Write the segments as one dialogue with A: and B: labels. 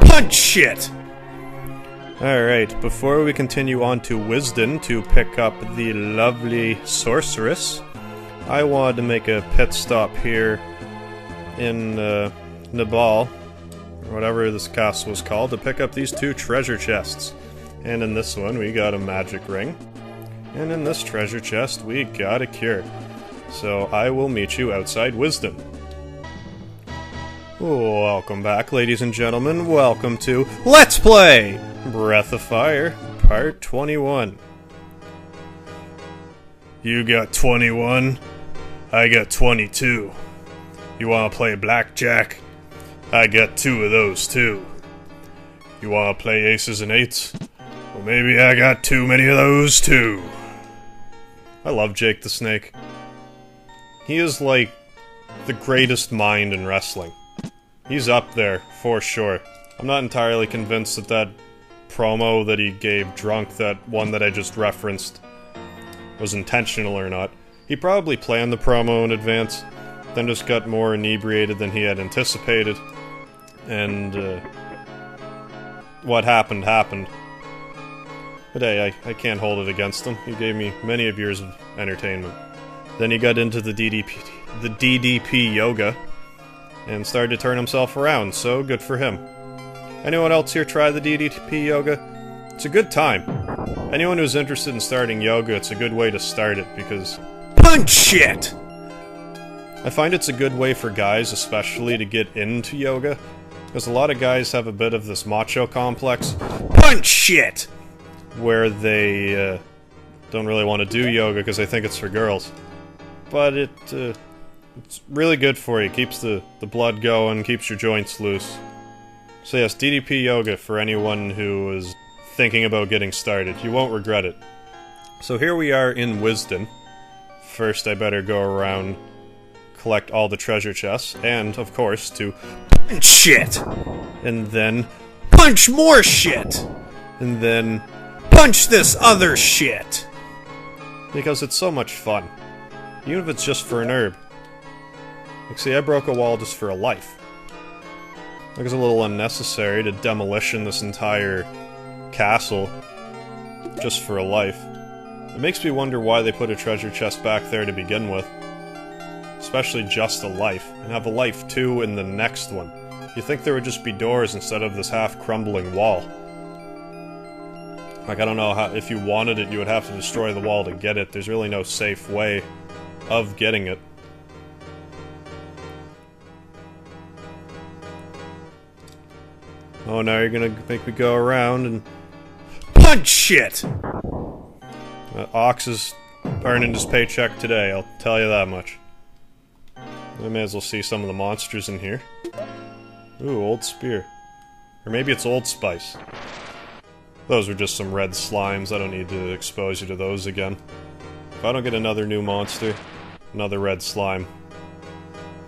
A: Punch shit! Alright, before we continue on to Wisdom to pick up the lovely Sorceress, I wanted to make a pit stop here in Nabal, or whatever this castle was called, to pick up these 2 treasure chests. And in this one we got a magic ring, and in this treasure chest we got a cure. So I will meet you outside Wisdom. Welcome back, ladies and gentlemen. Welcome to Let's Play Breath of Fire, Part 21. You got 21, I got 22. You wanna play blackjack? I got 2 of those too. You wanna play aces and eights? Well, maybe I got too many of those too. I love Jake the Snake. He is like the greatest mind in wrestling. He's up there, for sure. I'm not entirely convinced that that promo that he gave drunk, that one that I just referenced, was intentional or not. He probably planned the promo in advance, then just got more inebriated than he had anticipated, and what happened, happened. But hey, I can't hold it against him. He gave me many of years of entertainment. Then he got into the DDP yoga, and started to turn himself around, so good for him. Anyone else here try the DDP yoga? It's a good time. Anyone who's interested in starting yoga, it's a good way to start it, because punch shit! I find it's a good way for guys, especially, to get into yoga, because a lot of guys have a bit of this macho complex, punch shit! Where they don't really want to do yoga because they think it's for girls. But it's really good for you. Keeps the blood going, keeps your joints loose. So yes, DDP yoga for anyone who is thinking about getting started. You won't regret it. So here we are in Wisdom. First I better go around, collect all the treasure chests, and, of course, to punch shit! And then punch more shit! And then punch this other shit! Because it's so much fun. Even if it's just for an herb. Like, see, I broke a wall just for a life. Like, it's a little unnecessary to demolition this entire castle just for a life. It makes me wonder why they put a treasure chest back there to begin with. Especially just a life. And have a life too in the next one. You'd think there would just be doors instead of this half-crumbling wall. Like, I don't know how, if you wanted it, you would have to destroy the wall to get it. There's really no safe way of getting it. Oh, now you're gonna make me go around and punch shit! Ox is earning his paycheck today, I'll tell you that much. I may as well see some of the monsters in here. Ooh, old spear. Or maybe it's Old Spice. Those were just some red slimes, I don't need to expose you to those again. If I don't get another new monster, another red slime.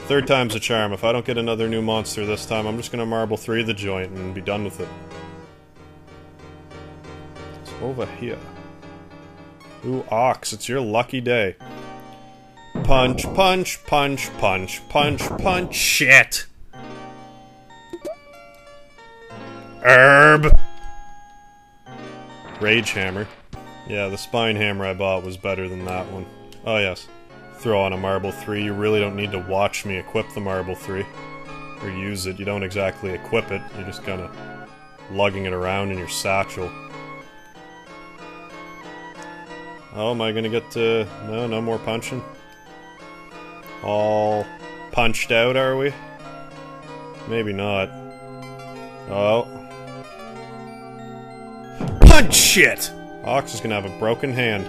A: 3rd time's a charm. If I don't get another new monster this time, I'm just gonna marble 3 the joint and be done with it. It's over here. Ooh, Ox, it's your lucky day. Punch, punch, punch, punch, punch, punch, shit! Herb! Rage Hammer. Yeah, the Spine Hammer I bought was better than that one. Oh yes. Throw on a Marble 3, you really don't need to watch me equip the Marble 3. Or use it, you don't exactly equip it, you're just kinda lugging it around in your satchel. Oh, am I gonna get to... no more punching? All punched out, are we? Maybe not. Oh. Punch shit! Ox is gonna have a broken hand.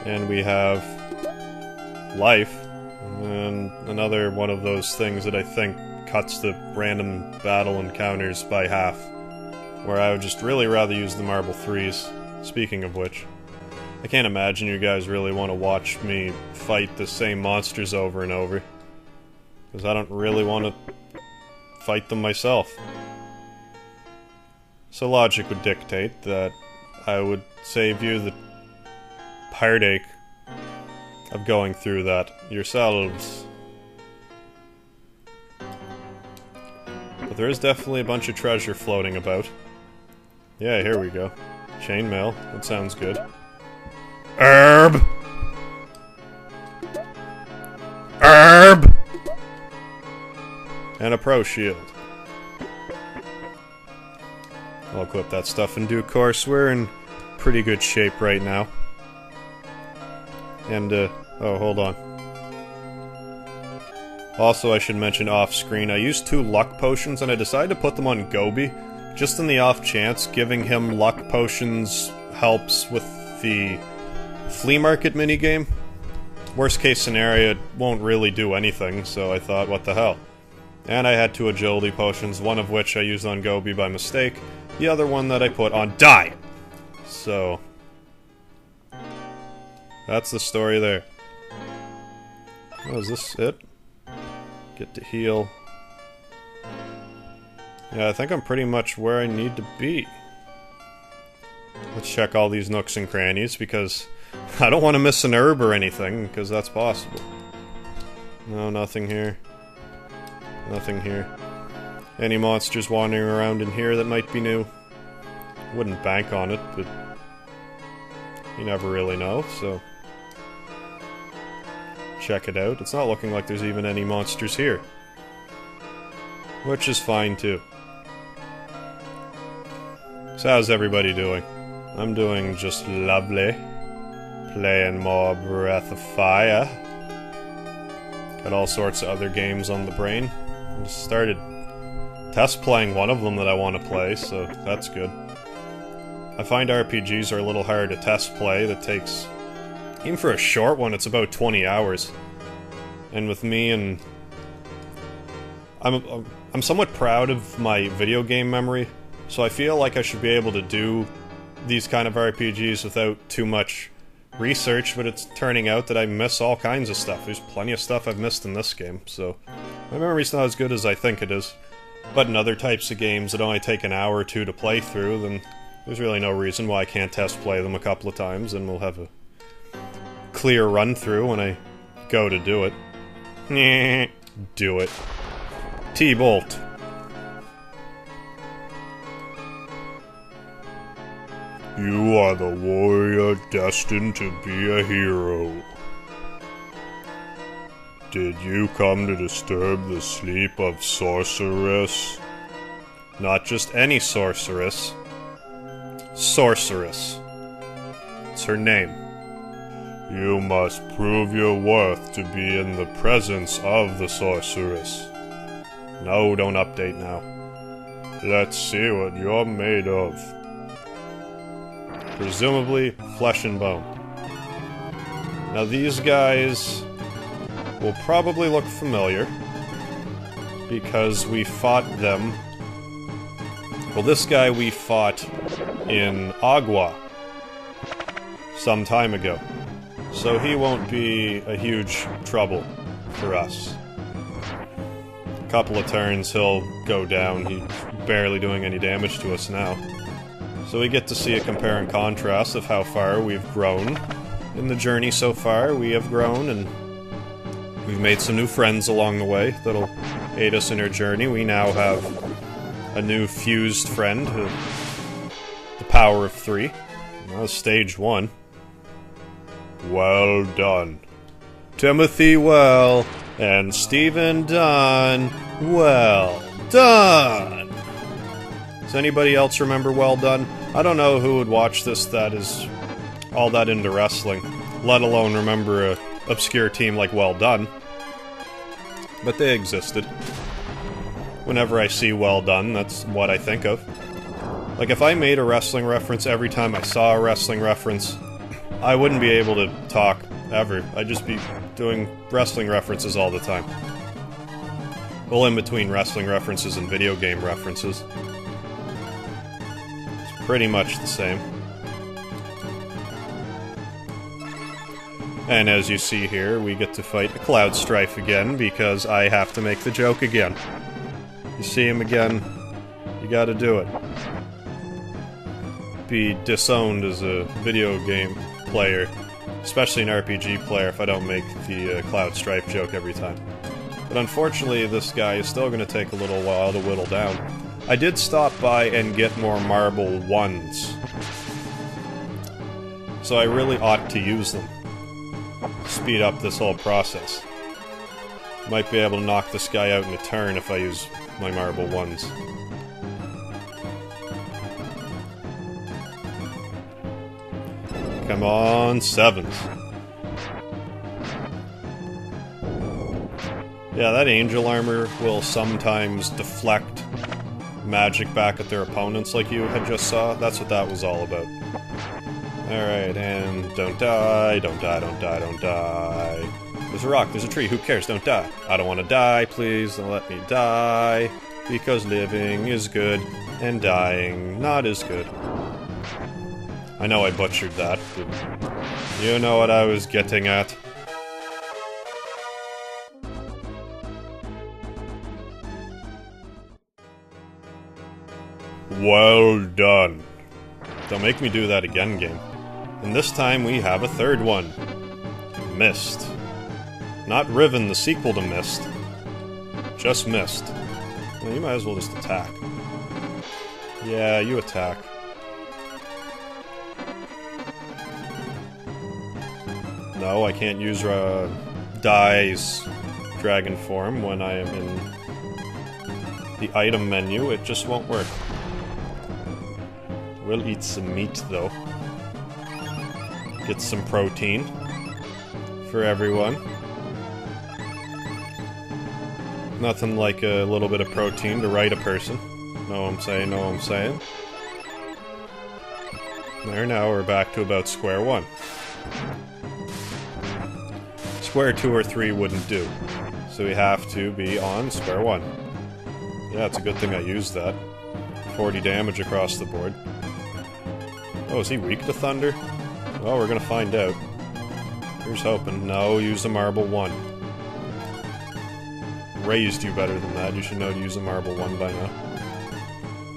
A: And we have... life, and another one of those things that I think cuts the random battle encounters by half, where I would just really rather use the Marble 3s. Speaking of which, I can't imagine you guys really want to watch me fight the same monsters over and over, because I don't really want to fight them myself. So logic would dictate that I would save you the heartache of going through that yourselves. But But there is definitely a bunch of treasure floating about. Yeah, here we go. Chainmail. That sounds good. Herb! Herb! And a pro shield. I'll equip that stuff in due course. We're in pretty good shape right now. And, oh, hold on. Also, I should mention off-screen, I used 2 luck potions and I decided to put them on Gobi, just in the off chance giving him luck potions helps with the flea market minigame. Worst case scenario, it won't really do anything, so I thought, what the hell. And I had 2 agility potions, one of which I used on Gobi by mistake, the other one that I put on diet. So, that's the story there. Oh, is this it? Get to heal. Yeah, I think I'm pretty much where I need to be. Let's check all these nooks and crannies, because I don't want to miss an herb or anything, because that's possible. No, nothing here. Nothing here. Any monsters wandering around in here that might be new? Wouldn't bank on it, but you never really know, so check it out. It's not looking like there's even any monsters here. Which is fine, too. So how's everybody doing? I'm doing just lovely. Playing more Breath of Fire. Got all sorts of other games on the brain. I just started test playing one of them that I want to play, so that's good. I find RPGs are a little hard to test play. That takes, even for a short one, it's about 20 hours. And with me and I'm somewhat proud of my video game memory, so I feel like I should be able to do these kind of RPGs without too much research, but it's turning out that I miss all kinds of stuff. There's plenty of stuff I've missed in this game, so my memory's not as good as I think it is. But in other types of games that only take an hour or 2 to play through, then there's really no reason why I can't test play them a couple of times, and we'll have a clear run-through when I go to do it. Do it. T-Bolt. You are the warrior destined to be a hero. Did you come to disturb the sleep of Sorceress? Not just any sorceress. Sorceress. It's her name. You must prove your worth to be in the presence of the Sorceress. No, don't update now. Let's see what you're made of. Presumably, flesh and bone. Now these guys will probably look familiar, because we fought them. Well, this guy we fought in Agua some time ago, so he won't be a huge trouble for us. A couple of turns, he'll go down. He's barely doing any damage to us now. So we get to see a compare and contrast of how far we've grown. In the journey so far, we have grown, and we've made some new friends along the way that'll aid us in our journey. We now have a new fused friend, the power of 3. That was stage 1. Well done. Timothy Well and Stephen Dunn. Well done. Does anybody else remember Well Done? I don't know who would watch this that is all that into wrestling, let alone remember a obscure team like Well Done. But they existed. Whenever I see Well Done, that's what I think of. Like, if I made a wrestling reference every time I saw a wrestling reference, I wouldn't be able to talk, ever. I'd just be doing wrestling references all the time. Well, in between wrestling references and video game references. It's pretty much the same. And as you see here, we get to fight the Cloud Strife again, because I have to make the joke again. You see him again, you gotta do it. Be disowned as a video game player, especially an RPG player, if I don't make the Cloud Strife joke every time. But unfortunately, this guy is still going to take a little while to whittle down. I did stop by and get more marble 1s. So I really ought to use them. Speed up this whole process. Might be able to knock this guy out in a turn if I use my marble 1s. Come on, 7s. Yeah, that angel armor will sometimes deflect magic back at their opponents like you had just saw. That's what that was all about. Alright, and don't die, don't die, don't die, don't die. There's a rock, there's a tree, who cares? Don't die. I don't want to die, please don't let me die. Because living is good, and dying not as good. I know I butchered that, but you know what I was getting at. Well done. Don't make me do that again, game. And this time we have a third one. Mist. Not Riven, the sequel to Mist. Just Mist. Well, you might as well just attack. Yeah, you attack. No, I can't use Dai's dragon form when I am in the item menu. It just won't work. We'll eat some meat, though. Get some protein for everyone. Nothing like a little bit of protein to right a person. Know what I'm saying, know what I'm saying. There, now we're back to about square one. Square 2 or 3 wouldn't do. So we have to be on square 1. Yeah, it's a good thing I used that. 40 damage across the board. Oh, is he weak to thunder? Well, we're gonna find out. Here's hoping. No, use a marble 1. Raised you better than that. You should know to use a marble 1 by now.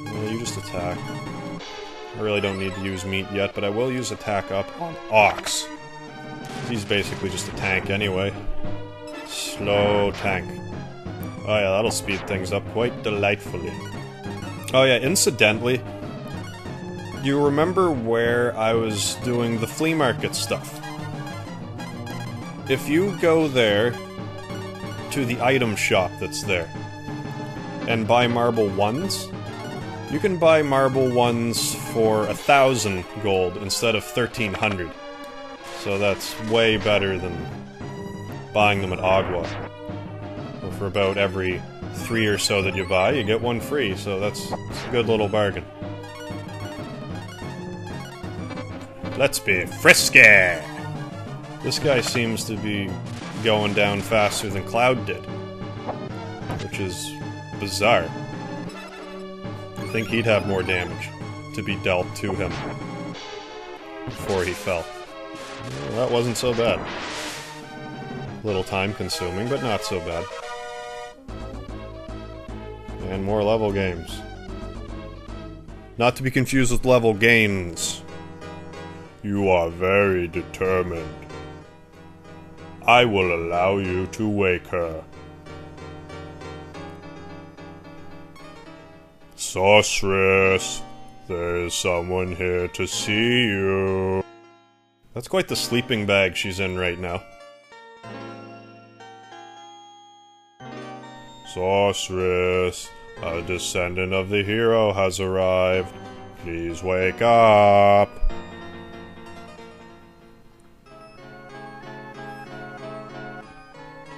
A: Yeah, you just attack. I really don't need to use meat yet, but I will use attack up on Ox. He's basically just a tank anyway. Slow tank. Oh yeah, that'll speed things up quite delightfully. Oh yeah, incidentally, you remember where I was doing the flea market stuff? If you go there, to the item shop that's there, and buy marble 1s, you can buy marble 1s for 1,000 gold instead of 1,300. So that's way better than buying them at Agua. Or for about every 3 or so that you buy, you get 1 free, so that's a good little bargain. Let's be frisky! This guy seems to be going down faster than Cloud did, which is bizarre. I think he'd have more damage to be dealt to him before he fell. Well, that wasn't so bad. A little time consuming, but not so bad. And more level games. Not to be confused with level gains. You are very determined. I will allow you to wake her. Sorceress, there is someone here to see you. That's quite the sleeping bag she's in right now. Sorceress, a descendant of the hero has arrived. Please wake up.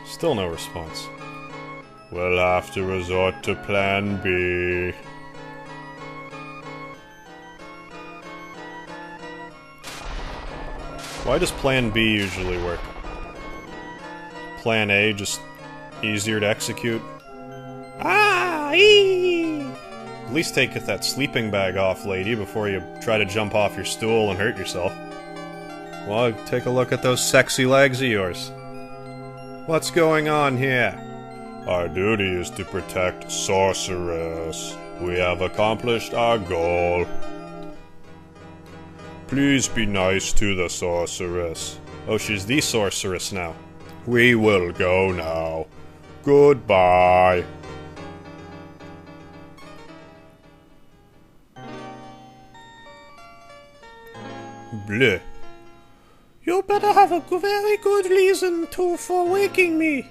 A: Still no response. We'll have to resort to Plan B. Why does Plan B usually work? Plan A just easier to execute? Ah! Ee! At least take that sleeping bag off, lady, before you try to jump off your stool and hurt yourself. Well, take a look at those sexy legs of yours. What's going on here? Our duty is to protect Sorceress. We have accomplished our goal. Please be nice to the Sorceress. Oh, she's the Sorceress now. We will go now. Goodbye. Bleu. You better have a very good reason for waking me.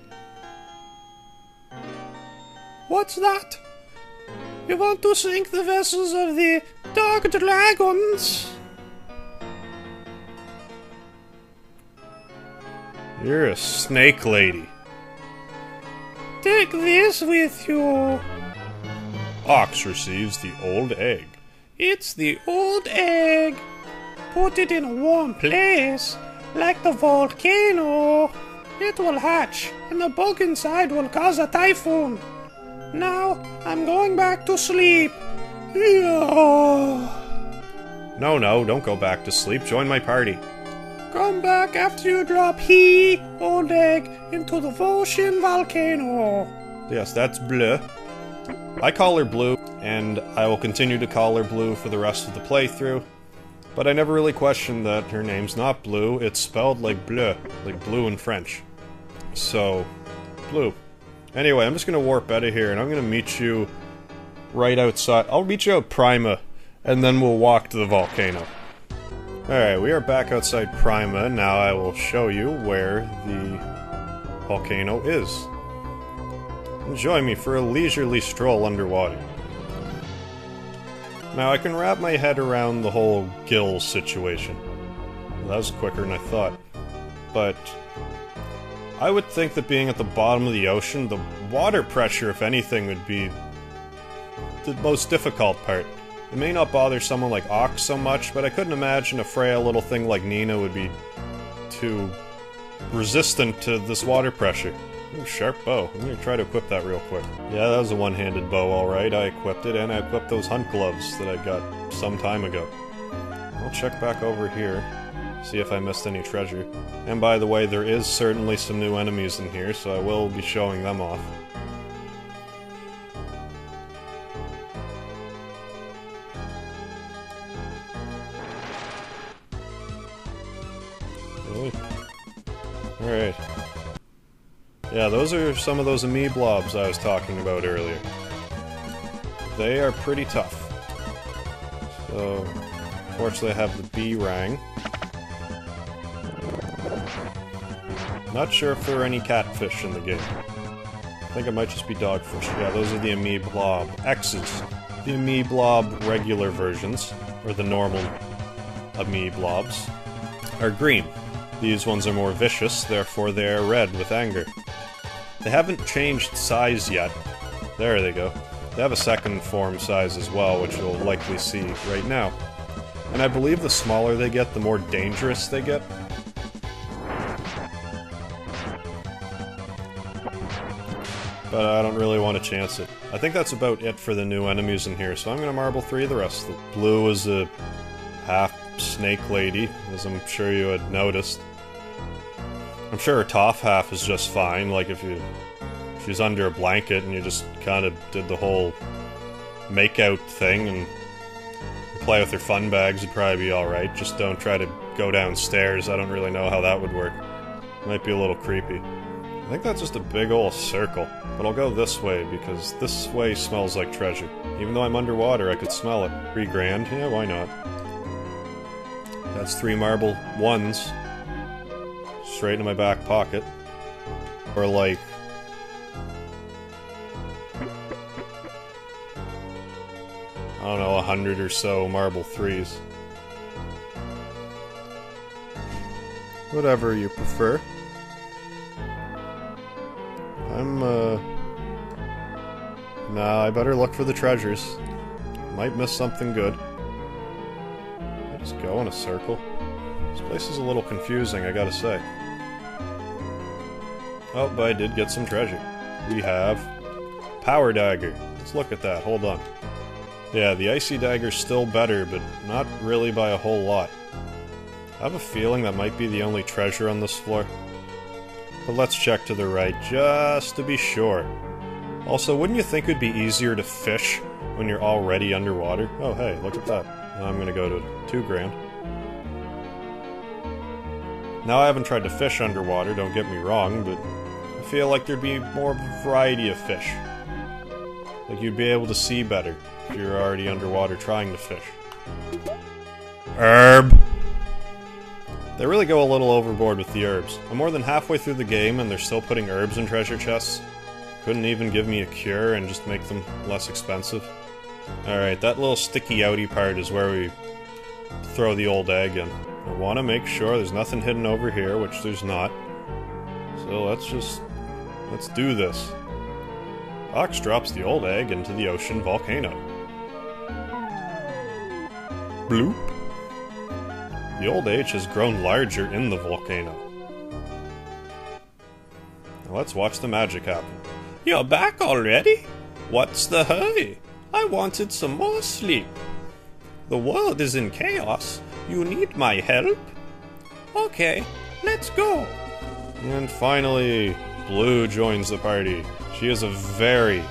A: What's that? You want to sink the vessels of the dark dragons? You're a snake lady. Take this with you. Ox receives the old egg. It's the old egg. Put it in a warm place, like the volcano. It will hatch, and the bug inside will cause a typhoon. Now, I'm going back to sleep. No, don't go back to sleep. Join my party. Come back after you drop old egg, into the ocean volcano. Yes, that's Bleu. I call her Blue, and I will continue to call her Blue for the rest of the playthrough. But I never really questioned that her name's not Blue, it's spelled like bleu, like blue in French. So, Blue. Anyway, I'm just gonna warp out of here, and I'm gonna meet you right outside. I'll meet you at Prima, and then we'll walk to the volcano. Alright, we are back outside Prima, now I will show you where the volcano is. Join me for a leisurely stroll underwater. Now, I can wrap my head around the whole gills situation. Well, that was quicker than I thought. But I would think that being at the bottom of the ocean, the water pressure, if anything, would be the most difficult part. It may not bother someone like Ox so much, but I couldn't imagine a frail little thing like Nina would be too resistant to this water pressure. Ooh, sharp bow. I'm gonna try to equip that real quick. Yeah, that was a one-handed bow, alright. I equipped it, and I equipped those hunt gloves that I got some time ago. I'll check back over here, see if I missed any treasure. And by the way, there is certainly some new enemies in here, so I will be showing them off. Really? Alright. Yeah, those are some of those amoeblobs I was talking about earlier. They are pretty tough. So, unfortunately I have the B-rang. Not sure if there are any catfish in the game. I think it might just be dogfish. Yeah, those are the amoeblob X's. The amoeblob regular versions, or the normal amoeblobs, are green. These ones are more vicious, therefore they are red with anger. They haven't changed size yet. There they go. They have a second form size as well, which you'll likely see right now. And I believe the smaller they get, the more dangerous they get. But I don't really want to chance it. I think that's about it for the new enemies in here, so I'm gonna Marble 3 the rest. The Blue is a half-snake lady, as I'm sure you had noticed. I'm sure her top half is just fine, like if she's under a blanket and you just kind of did the whole make-out thing and play with her fun bags, you'd probably be alright. Just don't try to go downstairs, I don't really know how that would work. Might be a little creepy. I think that's just a big ol' circle, but I'll go this way because this way smells like treasure. Even though I'm underwater, I could smell it. 3 grand, yeah, why not? That's 3 marble 1s. Straight into my back pocket. Or like... I don't know, 100 or so marble 3s. Whatever you prefer. Nah, I better look for the treasures. Might miss something good. I just go in a circle. This place is a little confusing, I gotta say. Oh, but I did get some treasure. We have... Power Dagger. Let's look at that, hold on. Yeah, the Icy Dagger's still better, but not really by a whole lot. I have a feeling that might be the only treasure on this floor. But let's check to the right, just to be sure. Also, wouldn't you think it'd be easier to fish when you're already underwater? Oh hey, look at that. Now I'm gonna go to 2 grand. Now I haven't tried to fish underwater, don't get me wrong, but I feel like there'd be more of a variety of fish. Like you'd be able to see better if you're already underwater trying to fish. Herb! They really go a little overboard with the herbs. I'm more than halfway through the game and they're still putting herbs in treasure chests. Couldn't even give me a cure and just make them less expensive. Alright, that little sticky outy part is where we throw the old egg in. I want to make sure there's nothing hidden over here, which there's not. So let's do this. Ox drops the old egg into the ocean volcano. Bloop. The old H has grown larger in the volcano. Now let's watch the magic happen. You're back already? What's the hurry? I wanted some more sleep. The world is in chaos. You need my help? Okay, let's go. And finally, Bleu joins the party. She is a very,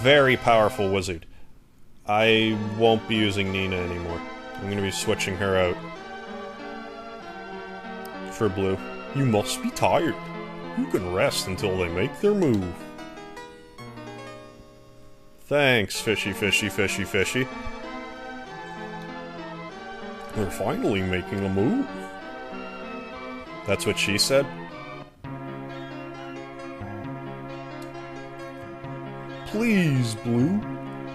A: very powerful wizard. I won't be using Nina anymore. I'm gonna be switching her out for Bleu. You must be tired. You can rest until they make their move. Thanks, fishy, fishy, fishy, fishy. We're finally making a move. That's what she said? Please, Bleu,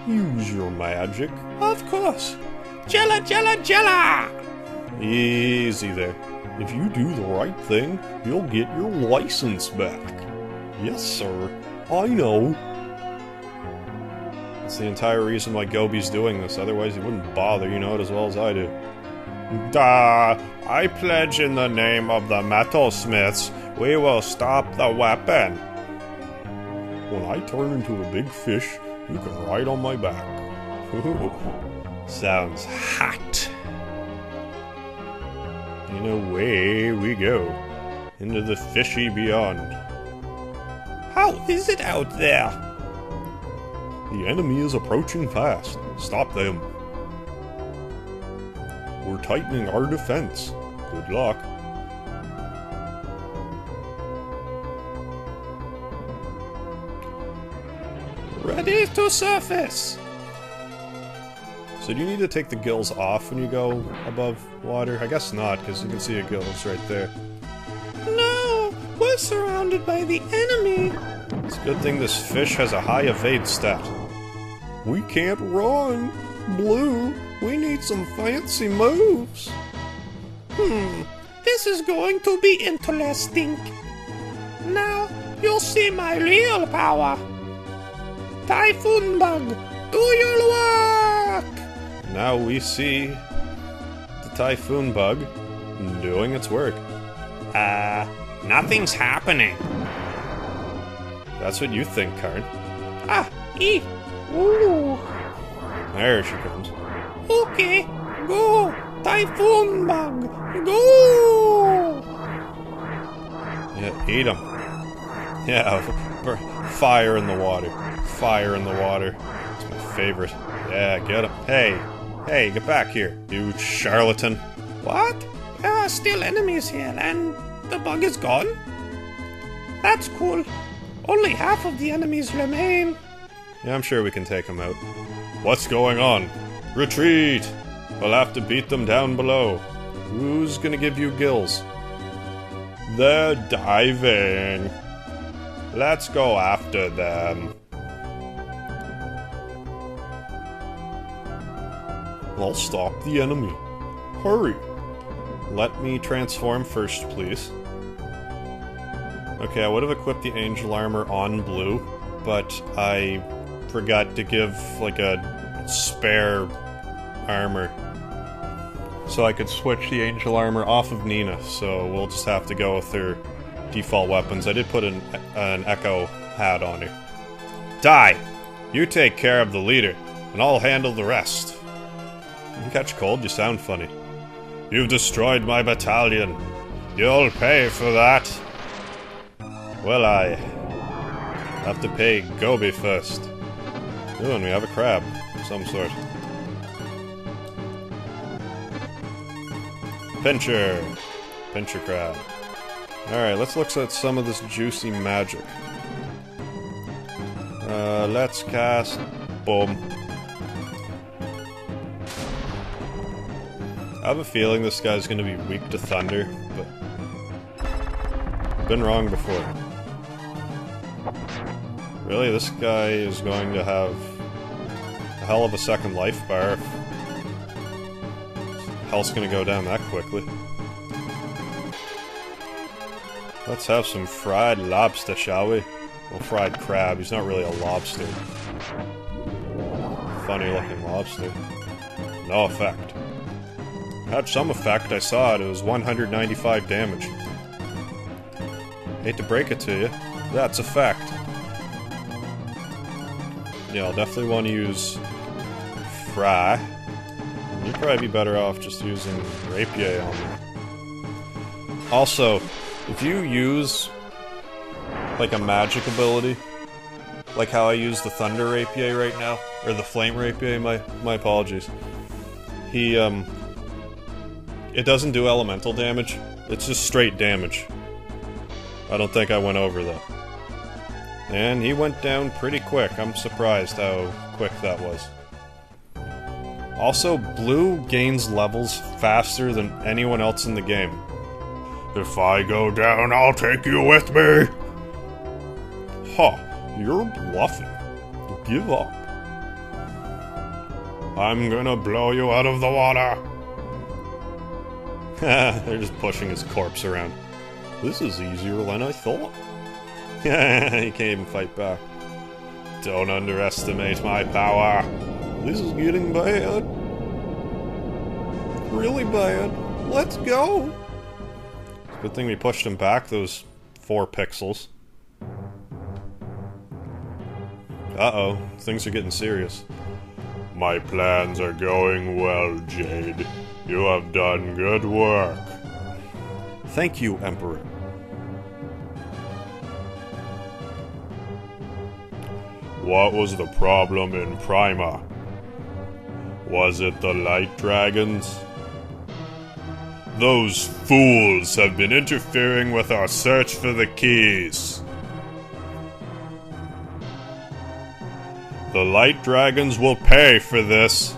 A: use your magic. Of course. Jella, jella, jella! Easy there. If you do the right thing, you'll get your license back. Yes, sir. I know. That's the entire reason why Gobi's doing this, otherwise he wouldn't bother, you know it as well as I do. Duh! I pledge in the name of the metalsmiths, we will stop the weapon. When I turn into a big fish, you can ride on my back. Sounds hot. And away we go. Into the fishy beyond. How is it out there? The enemy is approaching fast. Stop them. We're tightening our defense. Good luck. Ready to surface! So do you need to take the gills off when you go above water? I guess not, because you can see a gills right there. No! We're surrounded by the enemy! It's a good thing this fish has a high evade stat. We can't run! Bleu, we need some fancy moves! This is going to be interesting. Now, you'll see my real power. Typhoon Bug, do your work! Now we see the Typhoon Bug doing its work. Nothing's happening. That's what you think, Karn. Ooh. There she comes. Okay, go! Typhoon Bug, go! Yeah, eat him. Yeah, fire in the water. Fire in the water. It's my favorite. Yeah, get him. Hey, get back here, you charlatan. What? There are still enemies here, and the bug is gone? That's cool. Only half of the enemies remain. Yeah, I'm sure we can take them out. What's going on? Retreat! We'll have to beat them down below. Who's gonna give you gills? They're diving. Let's go after them. I'll stop the enemy. Hurry! Let me transform first, please. Okay, I would have equipped the angel armor on Bleu, but I forgot to give, like, a spare armor. So I could switch the angel armor off of Nina, so we'll just have to go with her default weapons. I did put an echo hat on her. Die! You take care of the leader, and I'll handle the rest. You catch cold, you sound funny. You've destroyed my battalion. You'll pay for that. Well, I have to pay Gobi first. Ooh, and we have a crab of some sort. Pincher! Pincher crab. Alright, let's look at some of this juicy magic. Let's cast... Boom. I have a feeling this guy's gonna be weak to thunder, but... Been wrong before. Really, this guy is going to have a hell of a second life bar if health's gonna go down that quickly. Let's have some fried lobster, shall we? Well, fried crab. He's not really a lobster. Funny looking lobster. No effect. Had some effect, I saw it. It was 195 damage. Hate to break it to you. That's a fact. Yeah, I'll definitely want to use Fry. You'd probably be better off just using Rapier on me. Also, if you use like a magic ability, like how I use the Thunder Rapier right now, or the Flame Rapier, my apologies. It doesn't do elemental damage, it's just straight damage. I don't think I went over that. And he went down pretty quick. I'm surprised how quick that was. Also, Bleu gains levels faster than anyone else in the game. If I go down, I'll take you with me! Huh, you're bluffing. Give up. I'm gonna blow you out of the water! They're just pushing his corpse around. This is easier than I thought. He can't even fight back. Don't underestimate my power. This is getting bad. Really bad. Let's go! Good thing we pushed him back those 4 pixels. Uh-oh, things are getting serious. My plans are going well, Jade. You have done good work. Thank you, Emperor. What was the problem in Prima? Was it the light dragons? Those fools have been interfering with our search for the keys. The light dragons will pay for this.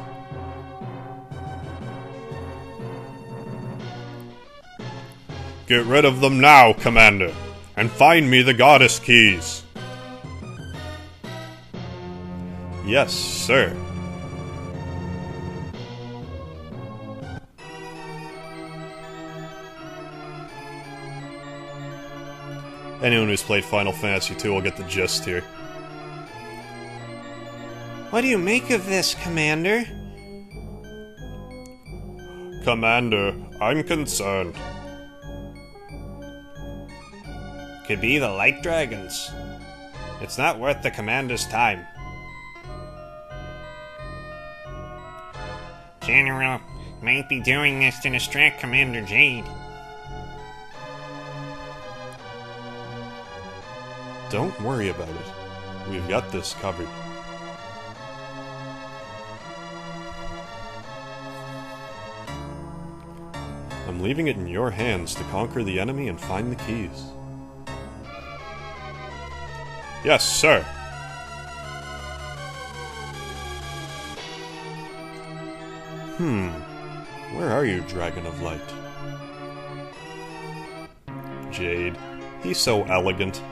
A: Get rid of them now, Commander, and find me the goddess keys. Yes, sir. Anyone who's played Final Fantasy II will get the gist here. What do you make of this, Commander? Commander, I'm concerned. Could be the light dragons. It's not worth the Commander's time. General, might be doing this to distract Commander Jade. Don't worry about it. We've got this covered. I'm leaving it in your hands to conquer the enemy and find the keys. Yes, sir. Where are you, Dragon of Light? Jade. He's so elegant.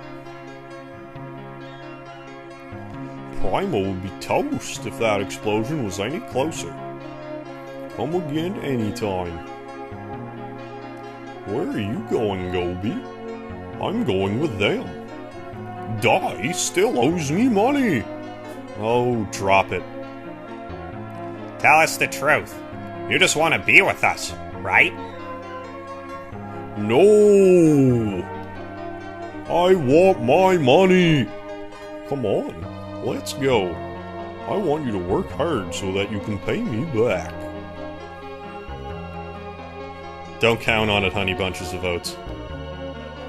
A: Prima would be toast if that explosion was any closer. Come again anytime. Where are you going, Gobi? I'm going with them. Dai still owes me money. Oh, drop it. Tell us the truth. You just want to be with us, right? No! I want my money! Come on, let's go. I want you to work hard so that you can pay me back. Don't count on it, honey bunches of oats.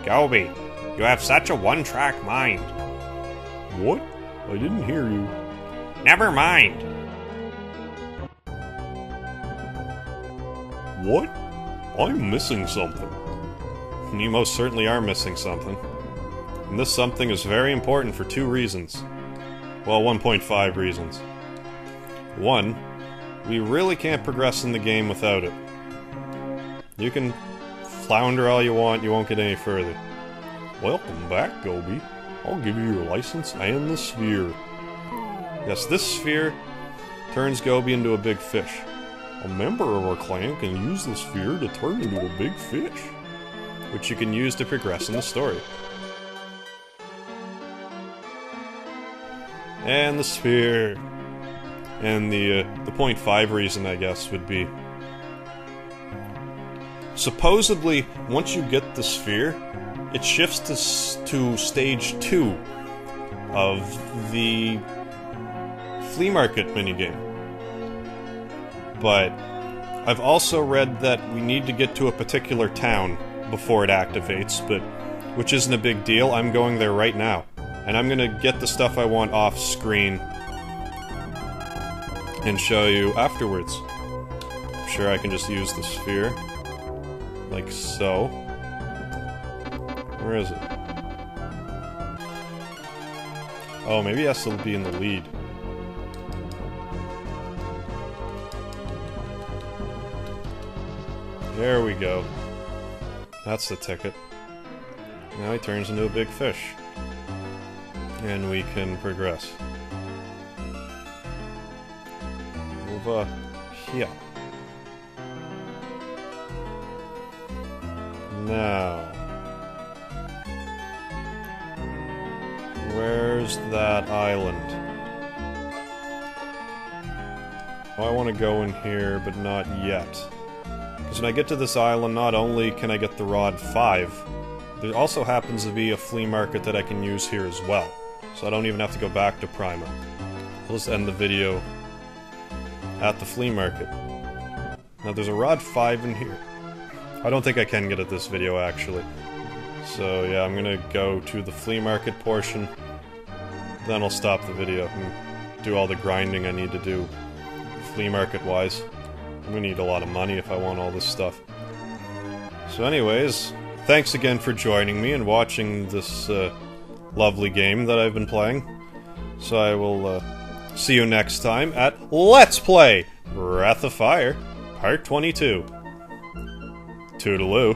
A: Gobi, you have such a one-track mind. What? I didn't hear you. Never mind. What? I'm missing something. and you most certainly are missing something. And this something is very important for 2 reasons. Well, 1.5 reasons. 1, we really can't progress in the game without it. You can flounder all you want, you won't get any further. Welcome back, Gobi. I'll give you your license and the sphere. Yes, this sphere turns Gobi into a big fish. A member of our clan can use the sphere to turn into a big fish, which you can use to progress in the story. And the sphere. And the 0.5 reason, I guess, would be... supposedly, once you get the sphere, it shifts to stage 2 of the flea market minigame. But I've also read that we need to get to a particular town before it activates, but which isn't a big deal. I'm going there right now. And I'm gonna get the stuff I want off screen and show you afterwards. I'm sure I can just use the sphere. Like so. Where is it? Oh, maybe it has to be in the lead. There we go. That's the ticket. Now he turns into a big fish. And we can progress. Over here. Now... where's that island? Oh, I want to go in here, but not yet. Because when I get to this island, not only can I get the Rod 5, there also happens to be a flea market that I can use here as well. So I don't even have to go back to Prima. I'll just end the video at the flea market. Now there's a Rod 5 in here. I don't think I can get at this video, actually. So yeah, I'm gonna go to the flea market portion, then I'll stop the video and do all the grinding I need to do flea market wise. I'm gonna need a lot of money if I want all this stuff. So anyways, thanks again for joining me and watching this lovely game that I've been playing. So I will see you next time at Let's Play Breath of Fire Part 22. Toodaloo.